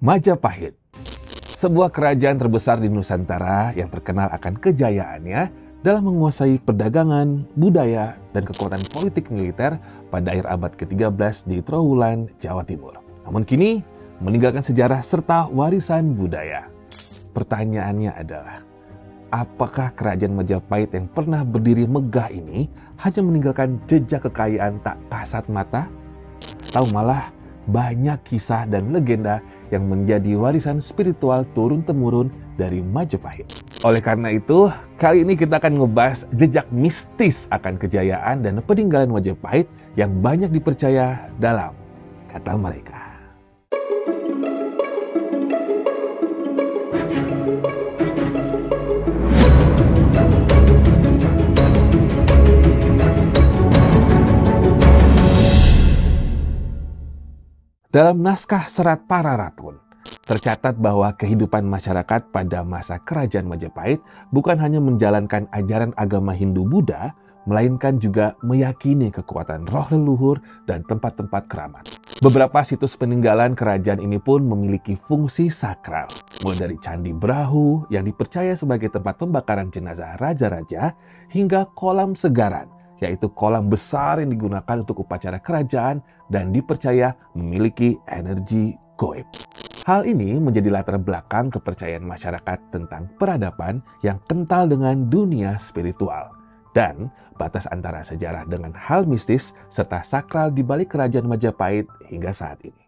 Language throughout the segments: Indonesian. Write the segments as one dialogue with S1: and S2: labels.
S1: Majapahit, sebuah kerajaan terbesar di Nusantara yang terkenal akan kejayaannya dalam menguasai perdagangan, budaya, dan kekuatan politik militer pada akhir abad ke-13 di Trowulan, Jawa Timur. Namun kini meninggalkan sejarah serta warisan budaya. Pertanyaannya adalah, apakah kerajaan Majapahit yang pernah berdiri megah ini hanya meninggalkan jejak kekayaan tak kasat mata? Atau malah banyak kisah dan legenda yang menjadi warisan spiritual turun-temurun dari Majapahit. Oleh karena itu, kali ini kita akan ngebahas jejak mistis akan kejayaan dan peninggalan Majapahit yang banyak dipercaya dalam kata mereka. Dalam naskah Serat Pararatun, tercatat bahwa kehidupan masyarakat pada masa kerajaan Majapahit bukan hanya menjalankan ajaran agama Hindu-Buddha, melainkan juga meyakini kekuatan roh leluhur dan tempat-tempat keramat. Beberapa situs peninggalan kerajaan ini pun memiliki fungsi sakral, mulai dari Candi Brahu yang dipercaya sebagai tempat pembakaran jenazah raja-raja, hingga kolam segaran, yaitu kolam besar yang digunakan untuk upacara kerajaan dan dipercaya memiliki energi goib. Hal ini menjadi latar belakang kepercayaan masyarakat tentang peradaban yang kental dengan dunia spiritual. Dan batas antara sejarah dengan hal mistis serta sakral di balik kerajaan Majapahit hingga saat ini.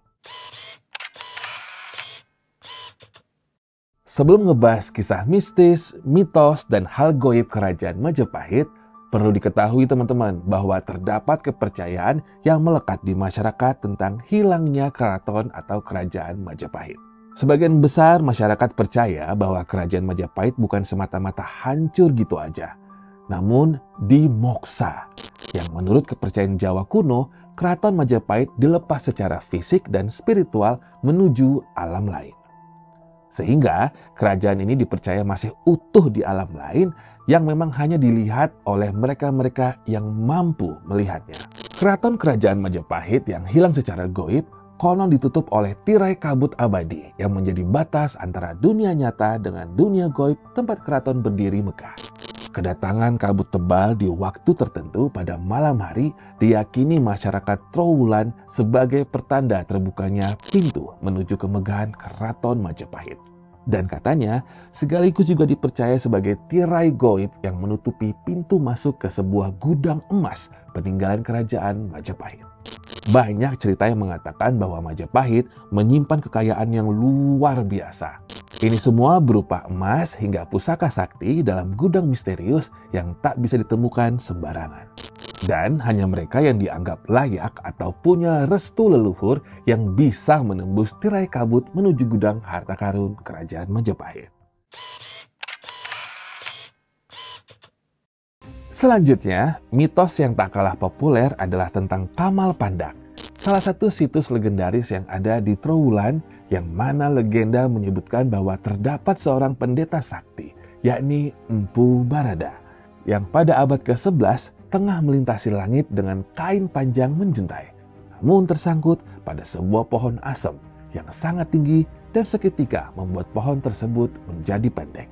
S1: Sebelum ngebahas kisah mistis, mitos, dan hal goib kerajaan Majapahit, perlu diketahui teman-teman bahwa terdapat kepercayaan yang melekat di masyarakat tentang hilangnya keraton atau kerajaan Majapahit. Sebagian besar masyarakat percaya bahwa kerajaan Majapahit bukan semata-mata hancur gitu aja, namun dimoksa, yang menurut kepercayaan Jawa kuno, keraton Majapahit dilepas secara fisik dan spiritual menuju alam lain. Sehingga kerajaan ini dipercaya masih utuh di alam lain yang memang hanya dilihat oleh mereka-mereka yang mampu melihatnya. Keraton kerajaan Majapahit yang hilang secara goib konon ditutup oleh tirai kabut abadi yang menjadi batas antara dunia nyata dengan dunia goib tempat keraton berdiri megah. Kedatangan kabut tebal di waktu tertentu pada malam hari diyakini masyarakat Trowulan sebagai pertanda terbukanya pintu menuju kemegahan keraton Majapahit. Dan katanya sekaligus juga dipercaya sebagai tirai goib yang menutupi pintu masuk ke sebuah gudang emas peninggalan kerajaan Majapahit. Banyak cerita yang mengatakan bahwa Majapahit menyimpan kekayaan yang luar biasa. Ini semua berupa emas hingga pusaka sakti dalam gudang misterius yang tak bisa ditemukan sembarangan. Dan hanya mereka yang dianggap layak atau punya restu leluhur yang bisa menembus tirai kabut menuju gudang harta karun kerajaan Majapahit. Selanjutnya, mitos yang tak kalah populer adalah tentang Kamal Pandak, salah satu situs legendaris yang ada di Trowulan, yang mana legenda menyebutkan bahwa terdapat seorang pendeta sakti, yakni Empu Barada, yang pada abad ke-11 tengah melintasi langit dengan kain panjang menjuntai, namun tersangkut pada sebuah pohon asem yang sangat tinggi dan seketika membuat pohon tersebut menjadi pendek.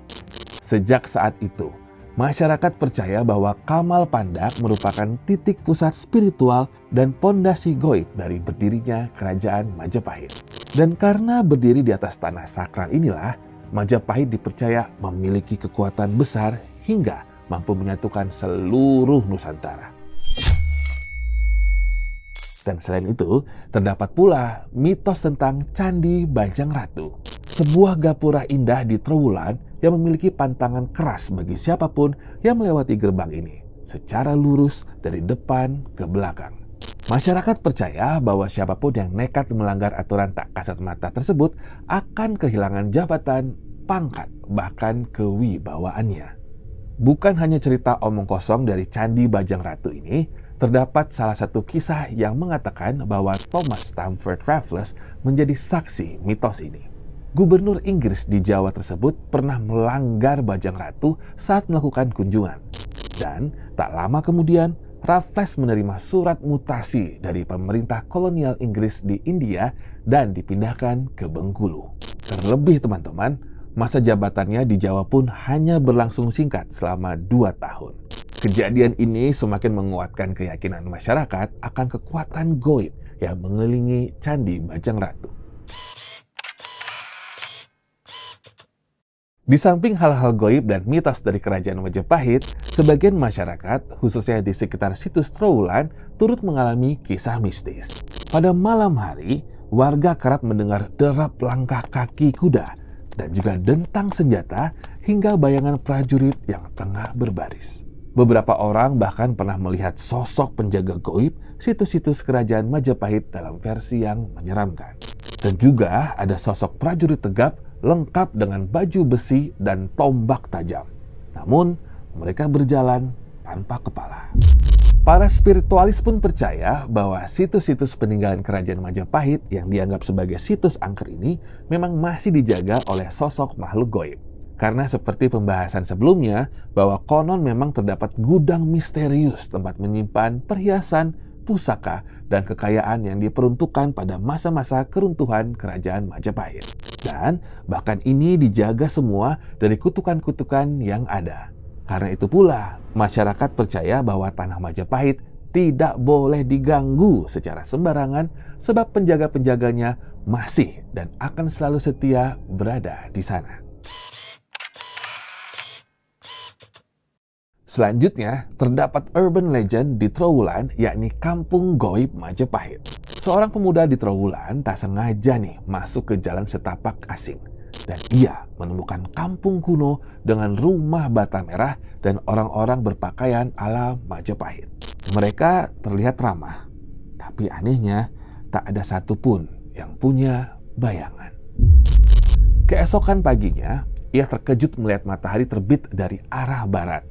S1: Sejak saat itu, masyarakat percaya bahwa Kamal Pandak merupakan titik pusat spiritual dan pondasi goib dari berdirinya kerajaan Majapahit. Dan karena berdiri di atas tanah sakral inilah, Majapahit dipercaya memiliki kekuatan besar hingga mampu menyatukan seluruh Nusantara. Dan selain itu, terdapat pula mitos tentang Candi Bajang Ratu, sebuah gapura indah di Trowulan yang memiliki pantangan keras bagi siapapun yang melewati gerbang ini, secara lurus dari depan ke belakang. Masyarakat percaya bahwa siapapun yang nekat melanggar aturan tak kasat mata tersebut akan kehilangan jabatan, pangkat, bahkan kewibawaannya. Bukan hanya cerita omong kosong dari Candi Bajang Ratu ini, terdapat salah satu kisah yang mengatakan bahwa Thomas Stamford Raffles menjadi saksi mitos ini. Gubernur Inggris di Jawa tersebut pernah melanggar Bajang Ratu saat melakukan kunjungan. Dan tak lama kemudian, Raffles menerima surat mutasi dari pemerintah kolonial Inggris di India dan dipindahkan ke Bengkulu. Terlebih teman-teman, masa jabatannya di Jawa pun hanya berlangsung singkat selama 2 tahun. Kejadian ini semakin menguatkan keyakinan masyarakat akan kekuatan gaib yang mengelilingi Candi Bajang Ratu. Di samping hal-hal gaib dan mitos dari kerajaan Majapahit, sebagian masyarakat, khususnya di sekitar situs Trowulan, turut mengalami kisah mistis. Pada malam hari, warga kerap mendengar derap langkah kaki kuda dan juga dentang senjata hingga bayangan prajurit yang tengah berbaris. Beberapa orang bahkan pernah melihat sosok penjaga gaib situs-situs kerajaan Majapahit dalam versi yang menyeramkan. Dan juga ada sosok prajurit tegap lengkap dengan baju besi dan tombak tajam. Namun, mereka berjalan tanpa kepala. Para spiritualis pun percaya bahwa situs-situs peninggalan kerajaan Majapahit yang dianggap sebagai situs angker ini memang masih dijaga oleh sosok makhluk gaib. Karena seperti pembahasan sebelumnya, bahwa konon memang terdapat gudang misterius tempat menyimpan perhiasan, pusaka, dan kekayaan yang diperuntukkan pada masa-masa keruntuhan kerajaan Majapahit. Dan bahkan ini dijaga semua dari kutukan-kutukan yang ada. Karena itu pula, masyarakat percaya bahwa tanah Majapahit tidak boleh diganggu secara sembarangan sebab penjaga-penjaganya masih dan akan selalu setia berada di sana. Selanjutnya, terdapat urban legend di Trowulan, yakni Kampung Gaib Majapahit. Seorang pemuda di Trowulan tak sengaja masuk ke jalan setapak asing. Dan ia menemukan kampung kuno dengan rumah bata merah dan orang-orang berpakaian ala Majapahit. Mereka terlihat ramah, tapi anehnya tak ada satupun yang punya bayangan. Keesokan paginya, ia terkejut melihat matahari terbit dari arah barat.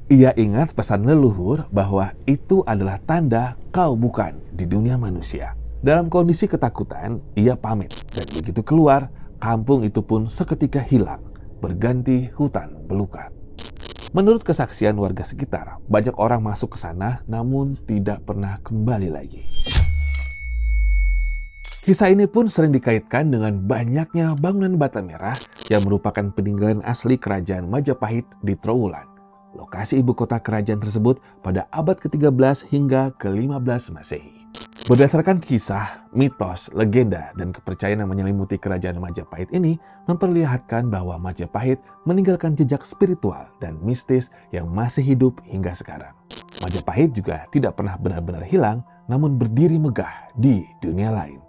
S1: Ia ingat pesan leluhur bahwa itu adalah tanda kau bukan di dunia manusia. Dalam kondisi ketakutan, ia pamit dan begitu keluar, kampung itu pun seketika hilang, berganti hutan belukar. Menurut kesaksian warga sekitar, banyak orang masuk ke sana namun tidak pernah kembali lagi. Kisah ini pun sering dikaitkan dengan banyaknya bangunan bata merah yang merupakan peninggalan asli kerajaan Majapahit di Trowulan. Lokasi ibu kota kerajaan tersebut pada abad ke-13 hingga ke-15 Masehi. Berdasarkan kisah, mitos, legenda, dan kepercayaan yang menyelimuti kerajaan Majapahit ini memperlihatkan bahwa Majapahit meninggalkan jejak spiritual dan mistis yang masih hidup hingga sekarang. Majapahit juga tidak pernah benar-benar hilang, namun berdiri megah di dunia lain.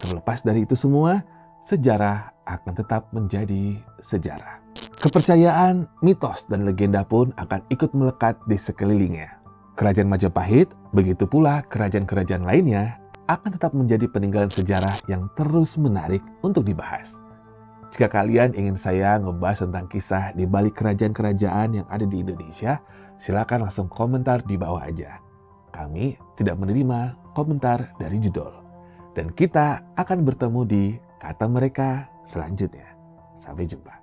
S1: Terlepas dari itu semua, sejarah akan tetap menjadi sejarah. Kepercayaan, mitos, dan legenda pun akan ikut melekat di sekelilingnya. Kerajaan Majapahit, begitu pula kerajaan-kerajaan lainnya, akan tetap menjadi peninggalan sejarah yang terus menarik untuk dibahas. Jika kalian ingin saya ngebahas tentang kisah di balik kerajaan-kerajaan yang ada di Indonesia, silakan langsung komentar di bawah aja. Kami tidak menerima komentar dari judul. Dan kita akan bertemu di Kata Mereka selanjutnya. Sampai jumpa.